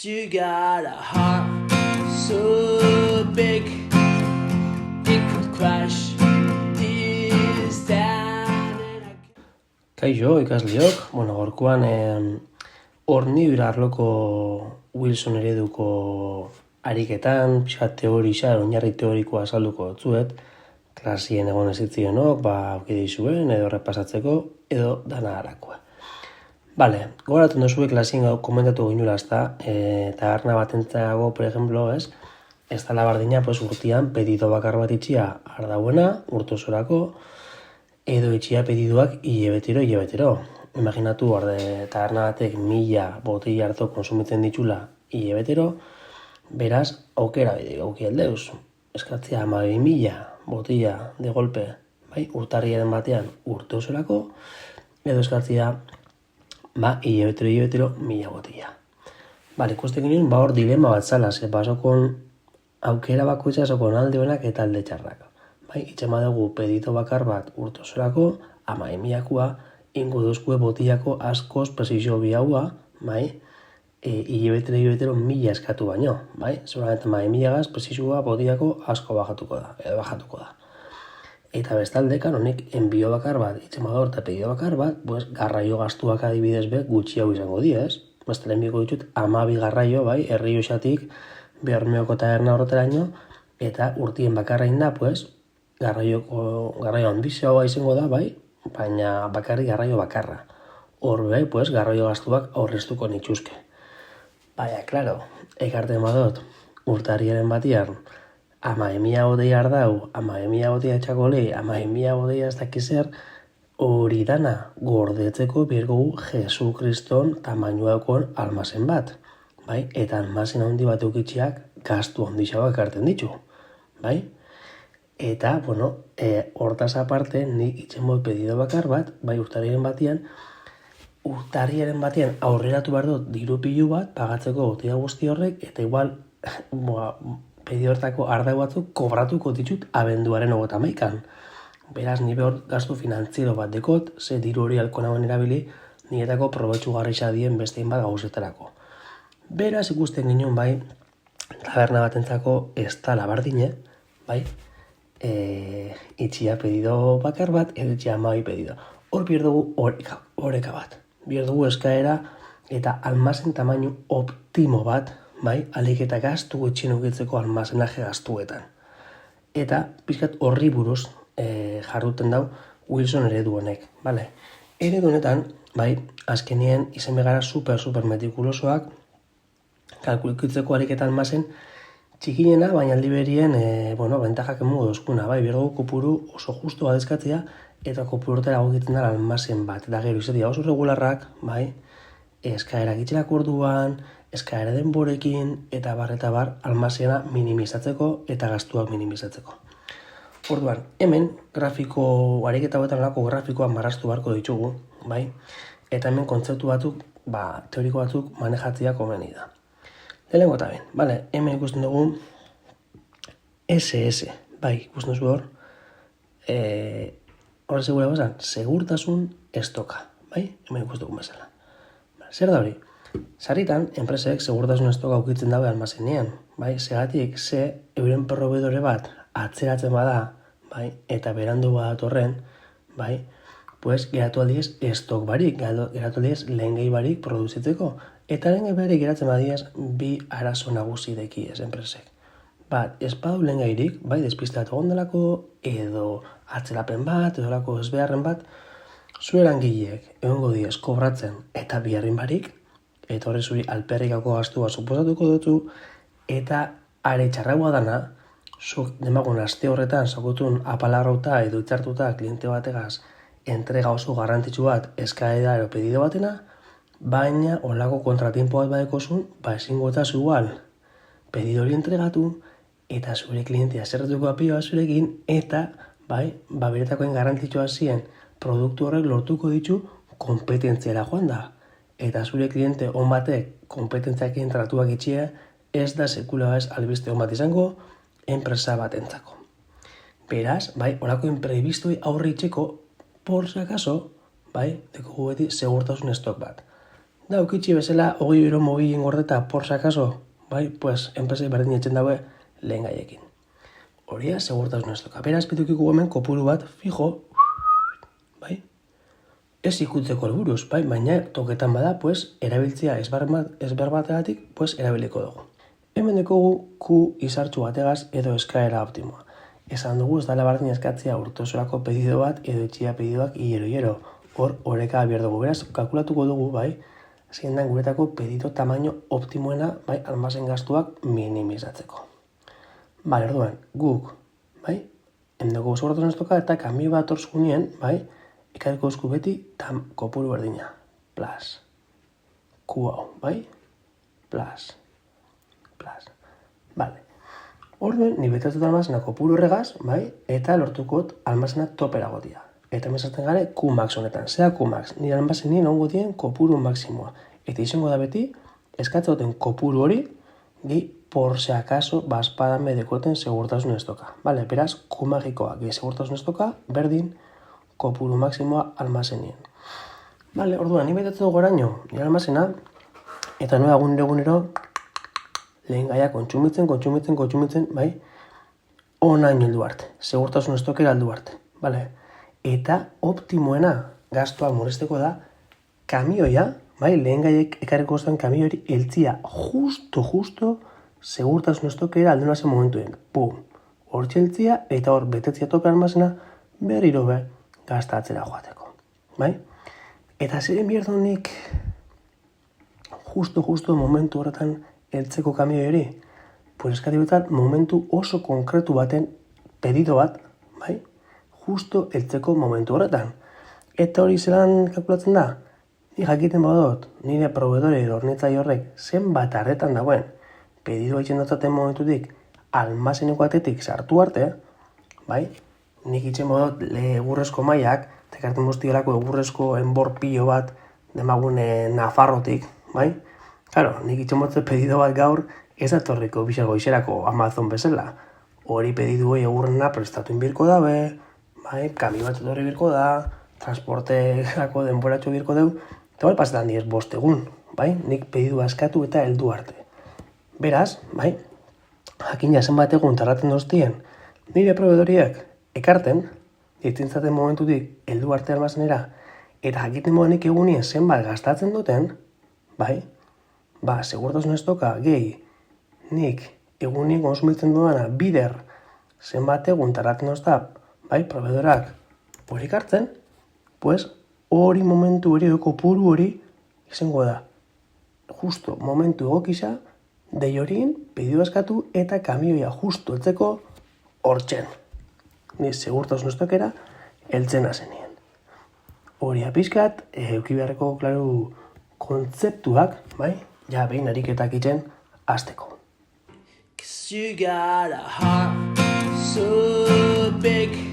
You got a heart so big it could crash this town. Kaixo, ikasleok, gorkoan hornidura arloko Wilson ereduko ariketan, pixkat teorisa, oinarri teorikoa azalduko dutzuet, klasien egon ezitzienok, aukide izuen, edo repasatzeko, edo dana harakoa. Bale, gogoratzen duzue klasien komentatu ginula eta arna bat entzago, por ejemplo, ez dala bardina, urtian pedido bakar bat itxia ardauena, urtosorako, edo itxia pedidoak hilebetero. Imaginatu, eta arna batek 1000 botella harto konsumitzen ditula hilebetero, beraz, aukera auki aldeuz. Eskatzea 12.000 botella de golpe, urtarriaren batean urtosorako, edo eskatzea hilebetero 1000 botella. Bale, ikusten ginen, hor dilema bat zala, basokon aukera bakoitza sokon alde honak eta alde txarrak. Itxema dugu pedito bakar bat urtosorako, 12.000koa, ingo duzkue botillako askoz presizio bihaua, hilebetero 1000 eskatu baino, seguramente 12.000 presizioa botillako asko bajatuko da. Eta bestalde, honek enbio bakar bat, itxemador eta pedido bakar bat, garraio gastuak adibidez gutxiago izango diez. Bestela enbioko ditut 12 garraio, herri usatik, Bermeoko eta Erna horretaraino, eta urtien bakarrain da, garraio handizioa izango da, baina bakarri garraio bakarra. Hor garraio gastuak aurreztuko nituzke. Baina, klaro, ekarten badot, urtarriaren batian, 12.000 botella ardau, 12.000 botella txakole, 12.000 botella ez dakizer, hori dana gordetzeko birgogu Jesu Kriston tamainoakon almazen bat. Eta almazen handi bat eukitxiak gastu handixagoak ekarten ditu. Eta, hortaz aparte, nik itxen pedido bakar bat, urtarriaren batean aurreratu behar dut diru pilu bat, pagatzeko botella guzti horrek, eta igual, pedido hortako ardau batzuk kobratuko ditut abenduaren 31. Beraz, ni behor gastu finantziero bat dekot, ze diru hori alko nagoen erabili, niretako probetxu garrisa dien bestein bat gauzetarako. Beraz, ikusten ginen, taberna batentzako ez da labardine, itxia pedido bakar bat, edo itxia 12 pedido. Hor bierdugu oreka bat. Bierdugu eskaera eta almazen tamainu optimo bat, alik eta gastu gutxien ukitzeko almazenaje gastuetan. Eta, pixkat horri buruz jarduten dau Wilson eredu honek. Eredu honetan, azkenien izen begara super metikulosoak, kalkulikitzeko alik eta almazen txikinena, baina aldi berien, bentajak emungo dozkuna, bierdugu kopuru oso justu adezkatzea, eta kopuru hortera gogitzen dara almazen bat. Eta gero izatea oso regularrak, eskaerak itxerak orduan, eskaera denborekin, eta bar almazena minimizatzeko eta gastuak minimizatzeko. Orduan, hemen grafiko, ariketa hoetan lako grafikoa marraztu beharko ditugu, eta hemen kontzeptu batzuk, teoriko batzuk manejatzea komeni da. Lehenengo eta hemen ikusten dugu SS, ikusten dugu hor, hor segura bazan, segurtasun estoka, hemen ikusten dugu bezala. Zer da hori? Sarritan, enpresek segurtasun estoka ukitzen dabe almazenean, segatik ze euren proveedore bat atzeratzen bada, eta berandu bat horren, geratu aldiz estok barik, geratu aldiz lehen barik produzitzeko, eta lehen barik geratzen badiaz bi arazo nagusi deki ez enpresek. Espadu lehen gairik, despistatu gondelako, edo atzerapen bat, edo lako ezbeharren bat, zueran gileek egongo diez kobratzen eta biharrin barik, eta horre zuri alperrikako gastua suposatuko dutu, eta are txarragoa dana, zuk demagun aste horretan sakutun apalarrauta edo itxartuta kliente bategaz entrega oso garrantzitsu bat eskaera ero pedido batena, baina olako kontratiempo bat badekozun, ezingo eta igual pedido hori entregatu, eta zure klientea zerretuko apioa zurekin, eta beretakoen garrantzitsua zien produktu horrek lortuko ditu kompetentziara joan da. Eta zure kliente on batek kompetentziak entratuak itxia, ez da sekula ez albiste on bat izango, enpresa bat entzako. Beraz, horako imprevistoi aurre itxeko, por si acaso, dekogu beti segurtasun estok bat. Da, ukitxi bezala, 20 euro mobilen gordeta, por sakaso, bai, pues, enpresei berdin etxen daue lehen gaiekin. Horia, segurtasun estoka. Beraz, pitukiko hemen kopuru bat, fijo, bai, ez ikutzeko helburuz, bai, baina toketan bada, pues, erabiltzea ezberbategatik, pues, erabiliko dugu. Hemen dekogu Q izartxu bategaz edo eskaera optimoa. Esan dugu ez dala bardin eskatzea urtosorako pedido bat edo etxia pedidoak hilero. Hor, horeka bier dugu. Beraz, kalkulatuko dugu, bai, zein den guretako pedido tamaino optimoena, bai, almazen gastuak minimizatzeko. Bale, orduan, guk, bai, endeko segurtasun estoka eta kamio bat orzkunien, bai, ikariko esku beti kopuru berdina. Plus. Q hau, bai, plus. Bale. Orduan, ni betatzen almazena kopuru horregaz, bai, eta lortukot almazena topera gotia. Eta mesartzen gare Qmax honetan. Zea Qmax, nire almazenien ongo dien kopuru maksimoa. Eta izango da beti, eskatzauten kopuru hori, gehi por se acaso bazpadame dekoten segurtasun estoka. Bale, beraz, Qmagikoa gehi segurtasun estoka, berdin kopuru maksimoa almazenien. Bale, orduan, ni betatzen dugu oraino, nire almazena, eta noa egunero, lehen gaia kontsumitzen, bai, onaino heldu arte, segurtasun estokera heldu arte, bale? Eta optimoena gastoa murrizteko da, kamioia, bai, lehen gaiek ekarriko zuen kamioi eltzia justo segurtasun estokera alde nazen momentuen. Pum, hor txeltzia eta hor betetzia tope almazena berriro be gastatzera joateko, bai? Eta ziren bierdonik justo momentu horretan eltzeko kamioi hori, pues eskati betzat momentu oso konkretu baten pedido bat, bai, justo eltzeko momentu horretan. Eta hori zelan kalkulatzen da? Ni jakiten badot, nire proveedore hornitzai horrek zenbat arretan dagoen, pedidoa itxen dutzaten momentutik, almazeneko atetik sartu arte, bai, nik itxen badot egurrezko maiak, tekarten boztielako egurrezko enbor pilo bat, demagune Nafarrotik, bai, claro, nik itxemotze pedido bat gaur ez atorriko bisago iserako Amazon bezala. Hori pedidu hori egurrena prestatu inbirko dabe, bai, kami bat etorri birko da, transporterako denboratxo birko deu, eta bai pasetan diez 5 egun, bai, nik pedidu askatu eta heldu arte. Beraz, bai, jakina zenbat egun tarraten doztien, nire proveedoriak ekarten, ditintzaten momentutik heldu arte almazenera, eta jakiten modenik egunien zenbat gastatzen duten, bai, ba, segurtasun estoka gehi nik egunien konsumitzen duana bider zenbat egun tarraten dozta, bai, proveedorak hori kartzen, pues hori momentu hori, kopuru hori izango da. Justo momentu egokisa, dei horien pedido eskatu eta kamioia justo eltzeko hortzen. Ni segurtasun estokera eltzen azenien. Hori apizkat, euki beharreko, klaru, kontzeptuak, bai, ja behin ariketak itzen azteko. 'Cause you got a heart so big